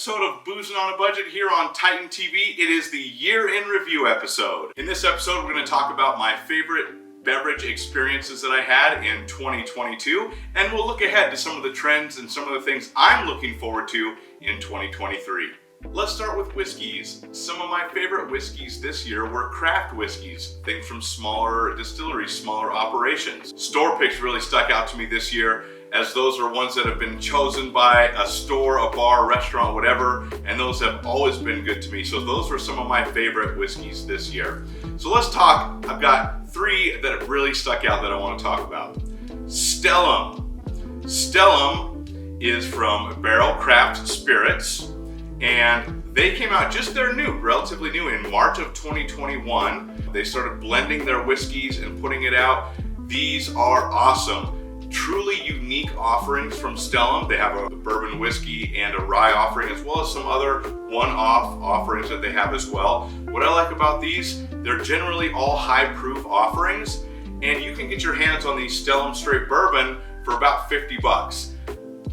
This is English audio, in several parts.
episode of Boozin on a Budget here on Titan TV. It is the year in review episode. In this episode, we're going to talk about my favorite beverage experiences that I had in 2022, and we'll look ahead to some of the trends and some of the things I'm looking forward to in 2023. Let's start with whiskeys. Some of my favorite whiskeys this year were craft whiskeys, things from smaller distilleries, smaller operations. Store picks really stuck out to me this year, as those are ones that have been chosen by a store, a bar, restaurant, whatever, and those have always been good to me. So those were some of my favorite whiskeys this year. So let's talk. I've got three that have really stuck out that I want to talk about. Stellum. Stellum is from Barrel Craft Spirits, and they came out they're new, relatively new, in March of 2021. They started blending their whiskeys and putting it out. These are awesome. Truly unique offerings from Stellum. They have a bourbon whiskey and a rye offering, as well as some other one-off offerings that they have as well. What I like about these, they're generally all high-proof offerings, and you can get your hands on these Stellum Straight Bourbon for about 50 bucks.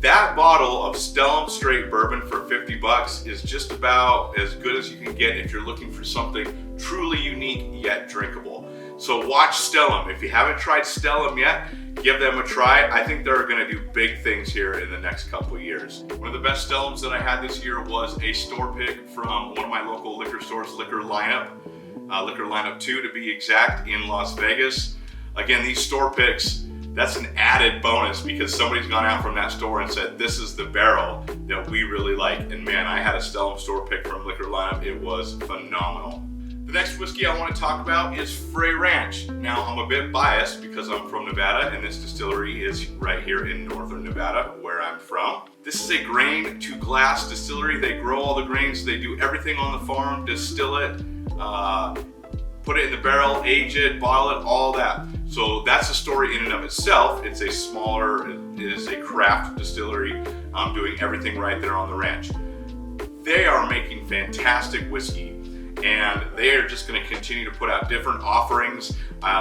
That bottle of Stellum Straight Bourbon for 50 bucks is just about as good as you can get if you're looking for something truly unique yet drinkable. So watch Stellum. If you haven't tried Stellum yet, give them a try. I think they're going to do big things here in the next couple of years. One of the best Stellums that I had this year was a store pick from one of my local liquor stores, Liquor Lineup 2 to be exact, in Las Vegas. Again, these store picks, that's an added bonus because somebody's gone out from that store and said, this is the barrel that we really like. And man, I had a Stellum store pick from Liquor Lineup. It was phenomenal. The next whiskey I want to talk about is Frey Ranch. Now, I'm a bit biased because I'm from Nevada, and this distillery is right here in northern Nevada, where I'm from. This is a grain to glass distillery. They grow all the grains, they do everything on the farm, distill it, put it in the barrel, age it, bottle it, all that. So that's a story in and of itself. It is a craft distillery doing everything right there on the ranch. They are making fantastic whiskey, and they are just going to continue to put out different offerings.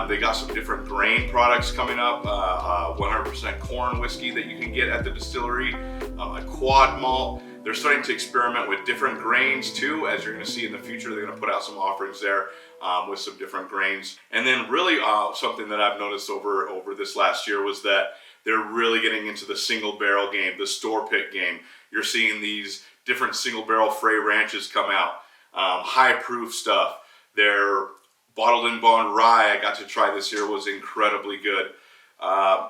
They got some different grain products coming up, 100% corn whiskey that you can get at the distillery, a quad malt. They're starting to experiment with different grains too, as you're going to see in the future. They're going to put out some offerings there with some different grains. And then really something that I've noticed over this last year was that they're really getting into the single barrel game, the store pick game. You're seeing these different single barrel Frey Ranches come out. High proof stuff. Their bottled in bond rye I got to try this year was incredibly good.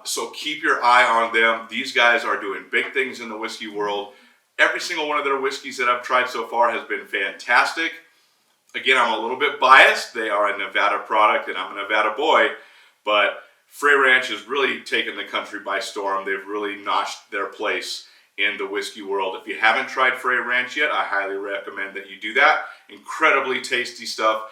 So keep your eye on them. These guys are doing big things in the whiskey world. Every single one of their whiskeys that I've tried so far has been fantastic. Again, I'm a little bit biased. They are a Nevada product and I'm a Nevada boy, but Frey Ranch has really taken the country by storm. They've really notched their place in the whiskey world. If you haven't tried Frey Ranch yet, I highly recommend that you do that. Incredibly tasty stuff.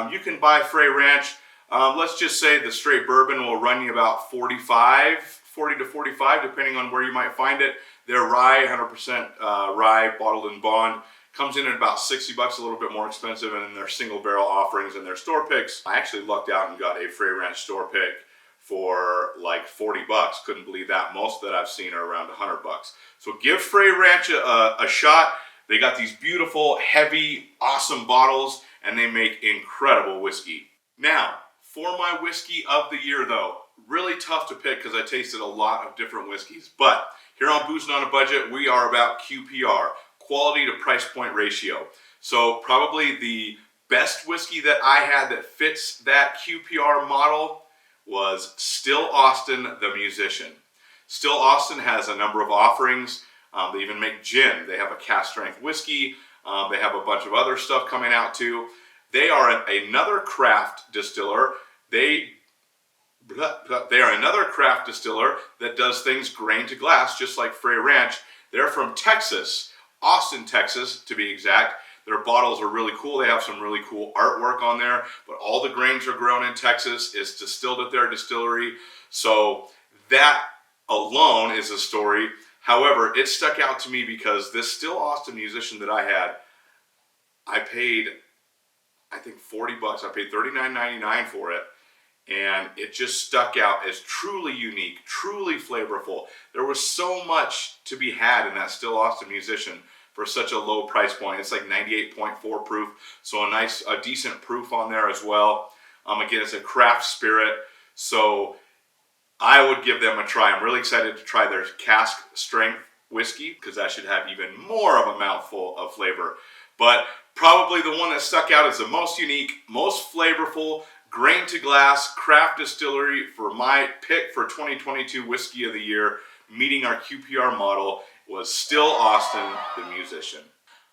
You can buy Frey Ranch. Let's just say the straight bourbon will run you about 40 to 45, depending on where you might find it. Their rye, 100% rye, bottled in bond, comes in at about 60 bucks, a little bit more expensive, and then their single barrel offerings and their store picks. I actually lucked out and got a Frey Ranch store pick for like 40 bucks. Couldn't believe that. Most that I've seen are around 100 bucks. So give Frey Ranch a shot. They got these beautiful, heavy, awesome bottles, and they make incredible whiskey. Now, for my whiskey of the year though, really tough to pick because I tasted a lot of different whiskeys. But here on Boozin on a Budget, we are about QPR, quality to price point ratio. So probably the best whiskey that I had that fits that QPR model was Still Austin the Musician. Still Austin has a number of offerings. They even make gin. They have a cask strength whiskey. They have a bunch of other stuff coming out too. They are another craft distiller. They are another craft distiller that does things grain to glass, just like Frey Ranch. They're from Texas, Austin, Texas, to be exact. Their bottles are really cool. They have some really cool artwork on there, but all the grains are grown in Texas. It's distilled at their distillery. So that alone is a story. However, it stuck out to me because this Still Austin Musician that I had, I paid, I think 40 bucks. I paid $39.99 for it. And it just stuck out as truly unique, truly flavorful. There was so much to be had in that Still Austin Musician for such a low price point. It's like 98.4 proof, so a decent proof on there as well. Again, it's a craft spirit, so I would give them a try. I'm really excited to try their cask strength whiskey because that should have even more of a mouthful of flavor. But probably the one that stuck out as the most unique, most flavorful, grain to glass craft distillery for my pick for 2022 Whiskey of the Year, meeting our QPR model, was Still Austin, the musician.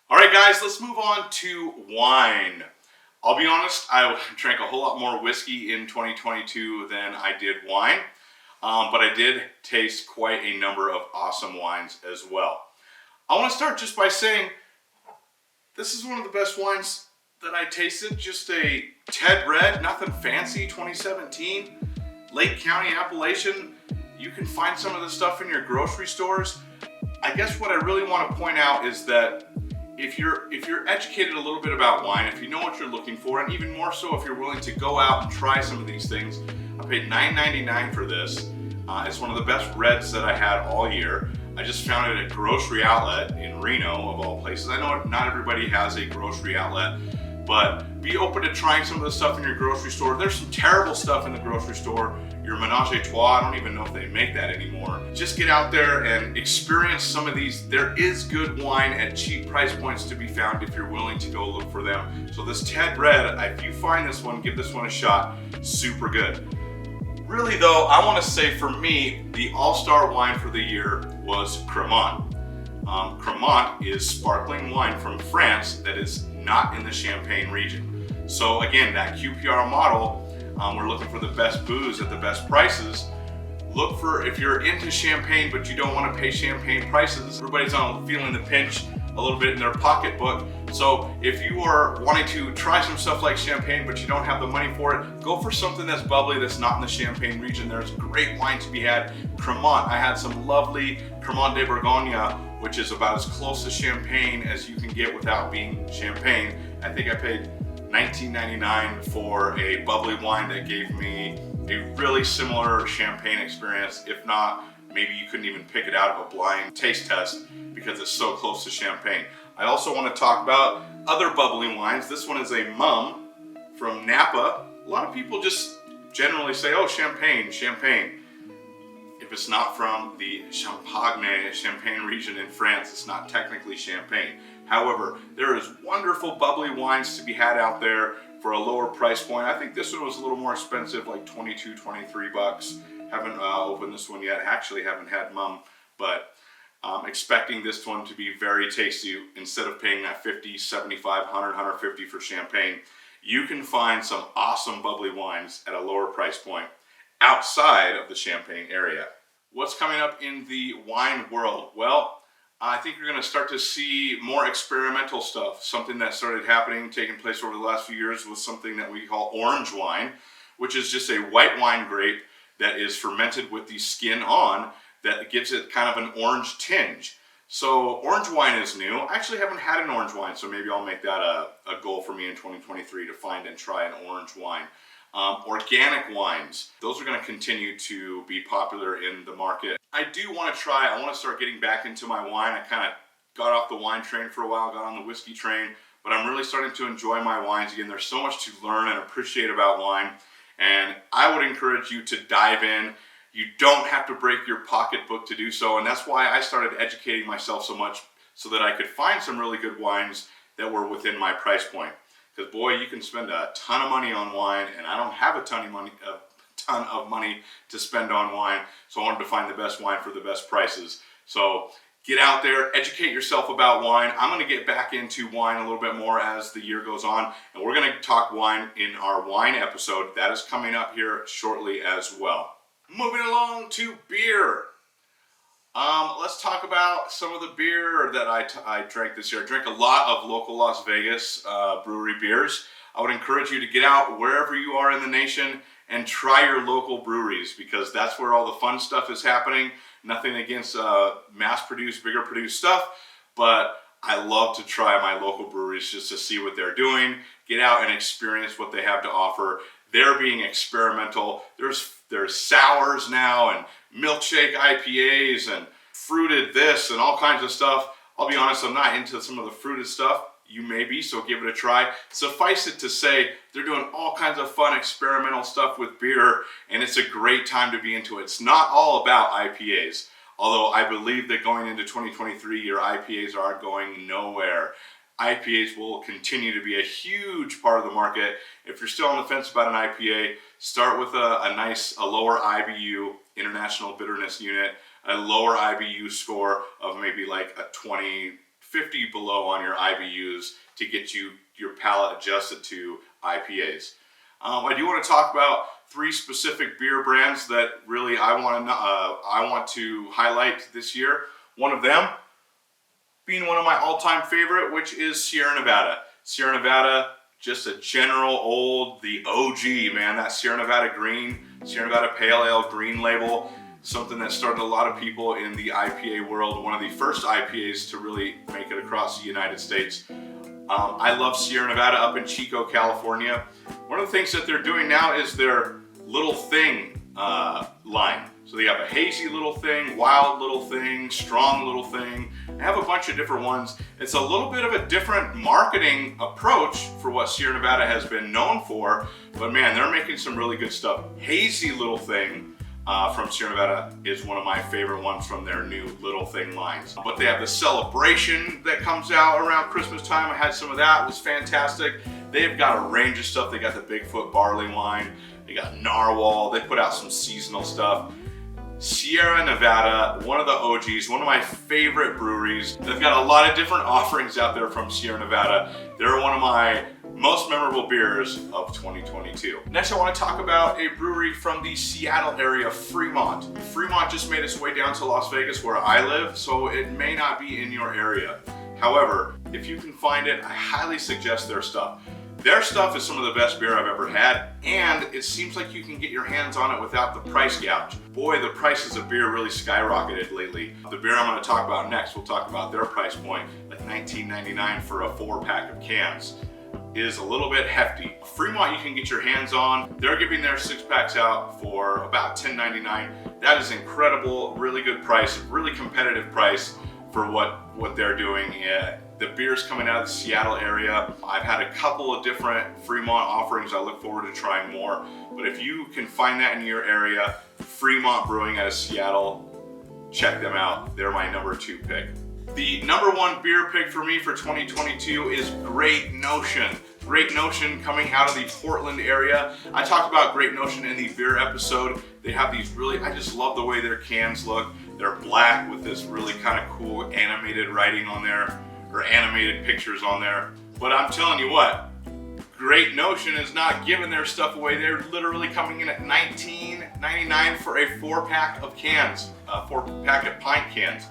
All right, guys, let's move on to wine. I'll be honest, I drank a whole lot more whiskey in 2022 than I did wine, but I did taste quite a number of awesome wines as well. I want to start just by saying this is one of the best wines that I tasted. Just a Ted Red, nothing fancy, 2017, Lake County appellation. You can find some of this stuff in your grocery stores. I guess what I really want to point out is that if you're educated a little bit about wine, if you know what you're looking for, and even more so if you're willing to go out and try some of these things. I paid $9.99 for this. It's one of the best reds that I had all year. I just found it at a grocery outlet in Reno, of all places. I know not everybody has a grocery outlet, but be open to trying some of the stuff in your grocery store. There's some terrible stuff in the grocery store. Your Menage a Trois, I don't even know if they make that anymore. Just get out there and experience some of these. There is good wine at cheap price points to be found if you're willing to go look for them. So this Ted Red, if you find this one, give this one a shot. Super good. Really though, I want to say for me, the all-star wine for the year was Cremant. Cremant is sparkling wine from France that is not in the Champagne region. So again, that QPR model, we're looking for the best booze at the best prices. Look for, if you're into champagne but you don't want to pay champagne prices, everybody's feeling the pinch a little bit in their pocketbook. So if you are wanting to try some stuff like champagne but you don't have the money for it, go for something that's bubbly, that's not in the Champagne region. There's great wine to be had. Cremant, I had some lovely Cremant de Bourgogne, which is about as close to champagne as you can get without being champagne. I think I paid $19.99 for a bubbly wine that gave me a really similar champagne experience. If not, maybe you couldn't even pick it out of a blind taste test because it's so close to champagne. I also want to talk about other bubbly wines. This one is a Mumm from Napa. A lot of people just generally say, oh, champagne. If it's not from the Champagne region in France, it's not technically champagne. However, there is wonderful bubbly wines to be had out there for a lower price point. I think this one was a little more expensive, like 22, 23 bucks. Haven't opened this one yet. Actually haven't had Mumm, but expecting this one to be very tasty. Instead of paying that 50, 75, 100, 150 for champagne, you can find some awesome bubbly wines at a lower price point outside of the Champagne area. What's coming up in the wine world? Well, I think you're going to start to see more experimental stuff. Something that started taking place over the last few years was something that we call orange wine, which is just a white wine grape that is fermented with the skin on, that gives it kind of an orange tinge. So orange wine is new. I actually haven't had an orange wine, so maybe I'll make that a goal for me in 2023 to find and try an orange wine. Organic wines, those are going to continue to be popular in the market. I want to start getting back into my wine. I kind of got off the wine train for a while, got on the whiskey train, but I'm really starting to enjoy my wines again. There's so much to learn and appreciate about wine, and I would encourage you to dive in. You don't have to break your pocketbook to do so, and that's why I started educating myself so much, so that I could find some really good wines that were within my price point. Because boy, you can spend a ton of money on wine, and I don't have a ton of money to spend on wine, so I wanted to find the best wine for the best prices. So get out there, educate yourself about wine. I'm going to get back into wine a little bit more as the year goes on, and we're going to talk wine in our wine episode. That is coming up here shortly as well. Moving along to beer. Let's talk about some of the beer that I drank this year. I drank a lot of local Las Vegas brewery beers. I would encourage you to get out wherever you are in the nation and try your local breweries, because that's where all the fun stuff is happening. Nothing against mass-produced, bigger-produced stuff, but I love to try my local breweries just to see what they're doing, get out and experience what they have to offer. They're being experimental. There's sours now and milkshake IPAs and fruited this and all kinds of stuff. I'll be honest, I'm not into some of the fruited stuff. You may be, so give it a try. Suffice it to say, they're doing all kinds of fun experimental stuff with beer, and it's a great time to be into it. It's not all about IPAs, although I believe that going into 2023, your IPAs are going nowhere. IPAs will continue to be a huge part of the market. If you're still on the fence about an IPA, start with a lower IBU, International Bitterness Unit, a lower IBU score of maybe like a 20, 50 below on your IBUs to get your palate adjusted to IPAs. I do want to talk about 3 specific beer brands that really I want to highlight this year. One of them being one of my all-time favorite, which is Sierra Nevada. Sierra Nevada, just a general the OG, man. That Sierra Nevada Green, Sierra Nevada Pale Ale Green label. Something that started a lot of people in the IPA world, one of the first IPAs to really make it across the United States. I love Sierra Nevada up in Chico, California. One of the things that they're doing now is their Little Thing line. So they have a hazy little thing, wild little thing, strong little thing. They have a bunch of different ones. It's a little bit of a different marketing approach for what Sierra Nevada has been known for, but man, they're making some really good stuff. Hazy little thing from Sierra Nevada is one of my favorite ones from their new Little Thing lines. But they have the Celebration that comes out around Christmas time. I had some of that, it was fantastic. They've got a range of stuff. They got the Bigfoot barley wine, they got Narwhal, they put out some seasonal stuff. Sierra Nevada, one of the OGs, one of my favorite breweries. They've got a lot of different offerings out there from Sierra Nevada. They're one of my most memorable beers of 2022. Next, I want to talk about a brewery from the Seattle area, Fremont. Fremont just made its way down to Las Vegas where I live, so it may not be in your area. However, if you can find it, I highly suggest their stuff. Their stuff is some of the best beer I've ever had, and it seems like you can get your hands on it without the price gouge. Boy, the prices of beer really skyrocketed lately. The beer I'm going to talk about next, we'll talk about their price point, like $19.99 for a 4-pack of cans. Is a little bit hefty. Fremont you can get your hands on. They're giving their 6-packs out for about $10.99. That is incredible, really good price, really competitive price for what they're doing. The beer's coming out of the Seattle area. I've had a couple of different Fremont offerings. I look forward to trying more. But if you can find that in your area, Fremont Brewing out of Seattle, check them out. They're my number 2 pick. The number 1 beer pick for me for 2022 is Great Notion. Great Notion coming out of the Portland area. I talked about Great Notion in the beer episode. They have these I just love the way their cans look. They're black with this really kind of cool animated writing on there, or animated pictures on there. But I'm telling you what, Great Notion is not giving their stuff away. They're literally coming in at $19.99 for a 4-pack of cans, 4-pack of pint cans.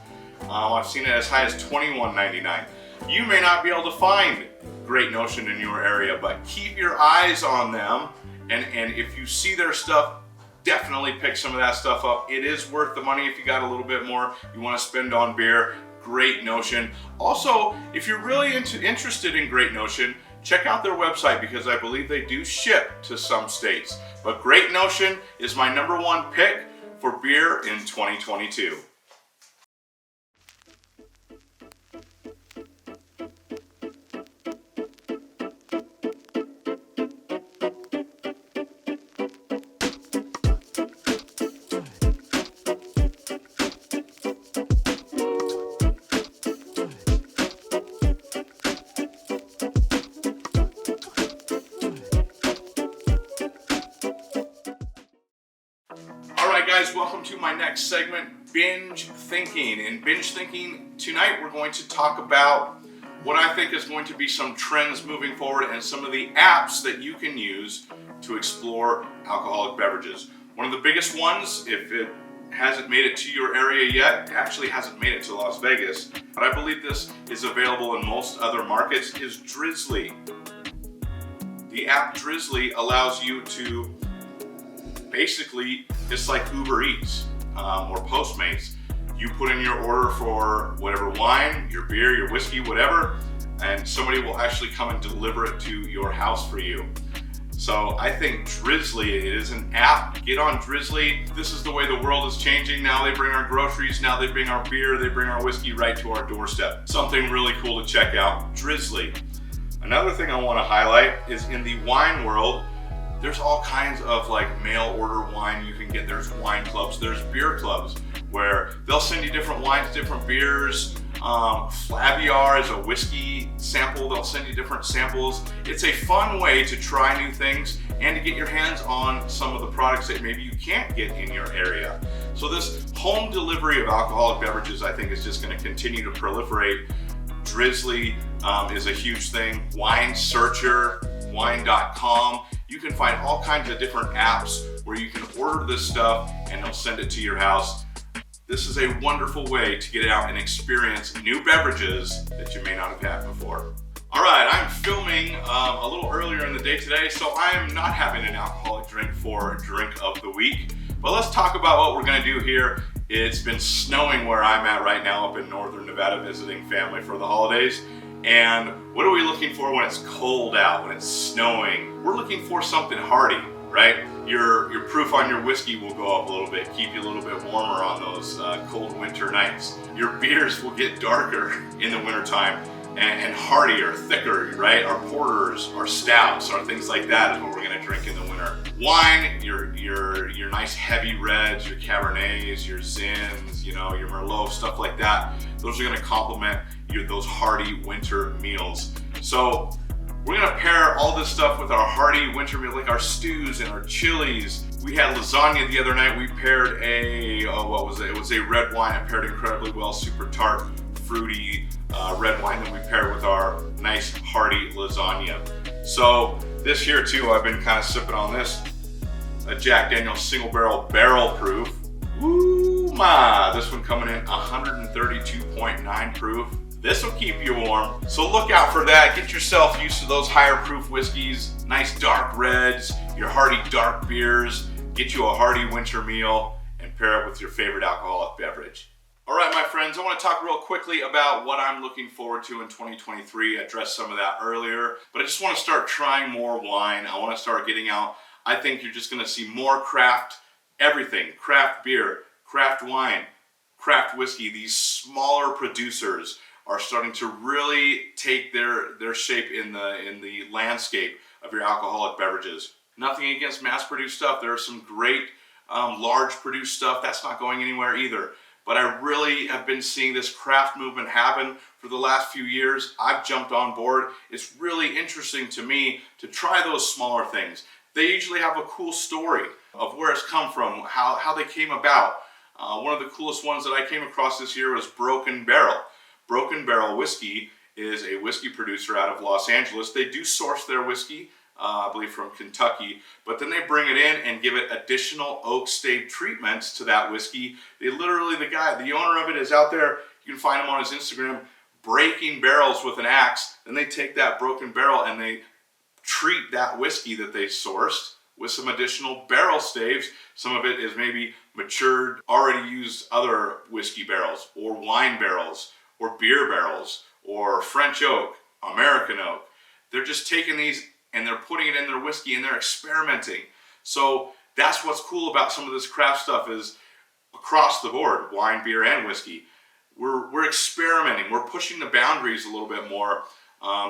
I've seen it as high as $21.99. You may not be able to find Great Notion in your area, but keep your eyes on them, and if you see their stuff, definitely pick some of that stuff up. It is worth the money if you got a little bit more you want to spend on beer. Great Notion. Also, if you're really interested in Great Notion, check out their website because I believe they do ship to some states. But Great Notion is my number 1 pick for beer in 2022. Guys, welcome to my next segment, Binge Thinking. In Binge Thinking tonight, we're going to talk about what I think is going to be some trends moving forward and some of the apps that you can use to explore alcoholic beverages. One of the biggest ones, if it hasn't made it to your area yet, actually hasn't made it to Las Vegas, but I believe this is available in most other markets, is Drizzly. The app Drizzly allows you to basically, it's like Uber Eats or Postmates. You put in your order for whatever wine, your beer, your whiskey, whatever, and somebody will actually come and deliver it to your house for you. So I think Drizzly, it is an app. Get on Drizzly. This is the way the world is changing. Now they bring our groceries, now they bring our beer, they bring our whiskey right to our doorstep. Something really cool to check out, Drizzly. Another thing I want to highlight is in the wine world, there's all kinds of like mail order wine you can get. There's wine clubs, there's beer clubs where they'll send you different wines, different beers. Flaviar is a whiskey sample. They'll send you different samples. It's a fun way to try new things and to get your hands on some of the products that maybe you can't get in your area. So this home delivery of alcoholic beverages, I think, is just going to continue to proliferate. Drizzly is a huge thing. Wine Searcher, wine.com. You can find all kinds of different apps where you can order this stuff and they'll send it to your house. This is a wonderful way to get out and experience new beverages that you may not have had before. All right, I'm filming a little earlier in the day today, so I am not having an alcoholic drink for drink of the week. But let's talk about what we're gonna do here. It's been snowing where I'm at right now up in northern Nevada visiting family for the holidays. And what are we looking for when it's cold out, when it's snowing? We're looking for something hearty, right? Your proof on your whiskey will go up a little bit, keep you a little bit warmer on those cold winter nights. Your beers will get darker in the wintertime and heartier, thicker, right? Our porters, our stouts, our things like that is what we're gonna drink in the winter. Wine, your nice heavy reds, your Cabernets, your Zins, you know, your Merlot, stuff like that. Those are gonna complement those hearty winter meals. So we're gonna pair all this stuff with our hearty winter meal, like our stews and our chilies. We had lasagna the other night. We paired what was it? It was a red wine. It paired incredibly well, super tart, fruity red wine that we paired with our nice hearty lasagna. So this here too, I've been kind of sipping on this, a Jack Daniel's single barrel proof. Woo ma! This one coming in 132.9 proof. This will keep you warm, so look out for that. Get yourself used to those higher proof whiskeys, nice dark reds, your hearty dark beers. Get you a hearty winter meal and pair it with your favorite alcoholic beverage. All right, my friends, I want to talk real quickly about what I'm looking forward to in 2023. I addressed some of that earlier, but I just want to start trying more wine. I want to start getting out. I think you're just going to see more craft everything, craft beer, craft wine, craft whiskey. These smaller producers are starting to really take their shape in the landscape of your alcoholic beverages. Nothing against mass-produced stuff. There are some great large-produced stuff. That's not going anywhere either. But I really have been seeing this craft movement happen for the last few years. I've jumped on board. It's really interesting to me to try those smaller things. They usually have a cool story of where it's come from, how they came about. One of the coolest ones that I came across this year was Broken Barrel. Broken Barrel Whiskey is a whiskey producer out of Los Angeles. They do source their whiskey, I believe from Kentucky, but then they bring it in and give it additional oak stave treatments to that whiskey. They literally, the owner of it is out there, you can find him on his Instagram, breaking barrels with an axe. Then they take that broken barrel and they treat that whiskey that they sourced with some additional barrel staves. Some of it is maybe matured, already used other whiskey barrels or wine barrels or beer barrels, or French oak, American oak. They're just taking these and they're putting it in their whiskey and they're experimenting. So that's what's cool about some of this craft stuff is across the board, wine, beer, and whiskey. We're experimenting, we're pushing the boundaries a little bit more.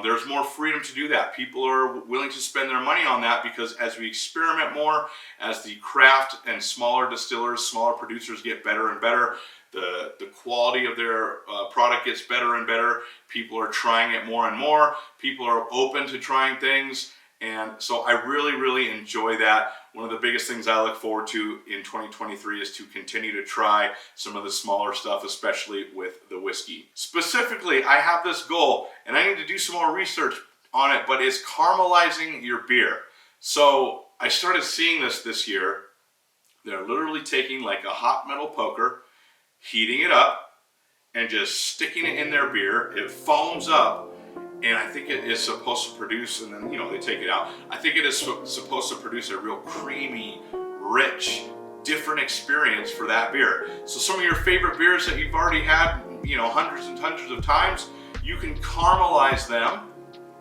There's more freedom to do that. People are willing to spend their money on that because as we experiment more, as the craft and smaller distillers, smaller producers get better and better, the quality of their product gets better and better. People are trying it more and more. People are open to trying things. And so I really, really enjoy that. One of the biggest things I look forward to in 2023 is to continue to try some of the smaller stuff, especially with the whiskey. Specifically, I have this goal, and I need to do some more research on it, but it's caramelizing your beer. So I started seeing this year. They're literally taking like a hot metal poker, heating it up, and just sticking it in their beer. It foams up, and I think it is supposed to produce, and then, they take it out. I think it is supposed to produce a real creamy, rich, different experience for that beer. So some of your favorite beers that you've already had, hundreds and hundreds of times, you can caramelize them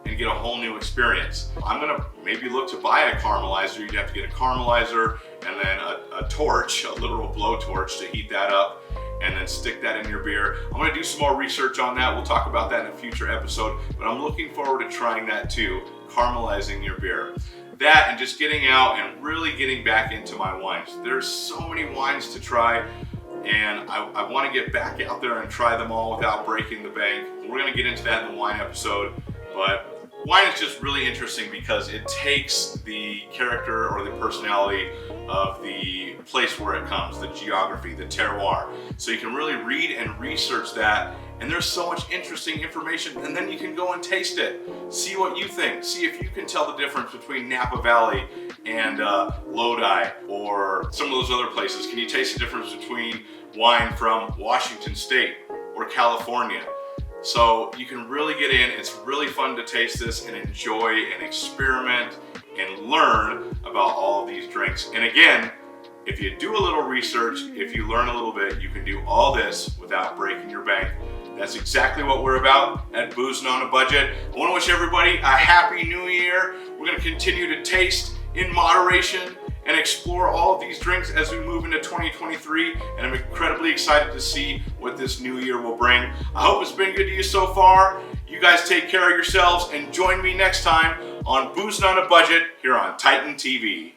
and get a whole new experience. I'm gonna maybe look to buy a caramelizer. You'd have to get a caramelizer and then a torch, a literal blowtorch to heat that up and then stick that in your beer. I'm gonna do some more research on that. We'll talk about that in a future episode, but I'm looking forward to trying that too, caramelizing your beer. That and just getting out and really getting back into my wines. There's so many wines to try, and I want to get back out there and try them all without breaking the bank. We're going to get into that in the wine episode, but wine is just really interesting because it takes the character or the personality of the place where it comes, the geography, the terroir. So you can really read and research that, and there's so much interesting information, and then you can go and taste it. See what you think. See if you can tell the difference between Napa Valley and Lodi or some of those other places. Can you taste the difference between wine from Washington State or California? So you can really get in. It's really fun to taste this and enjoy and experiment and learn about all of these drinks. And again, if you do a little research, if you learn a little bit, you can do all this without breaking your bank. That's exactly what we're about at Boozin' on a Budget. I want to wish everybody a happy new year. We're going to continue to taste in moderation and explore all of these drinks as we move into 2023, and I'm incredibly excited to see what this new year will bring. I hope it's been good to you so far. You guys take care of yourselves and join me next time on Boozin' on a Budget here on Titan TV.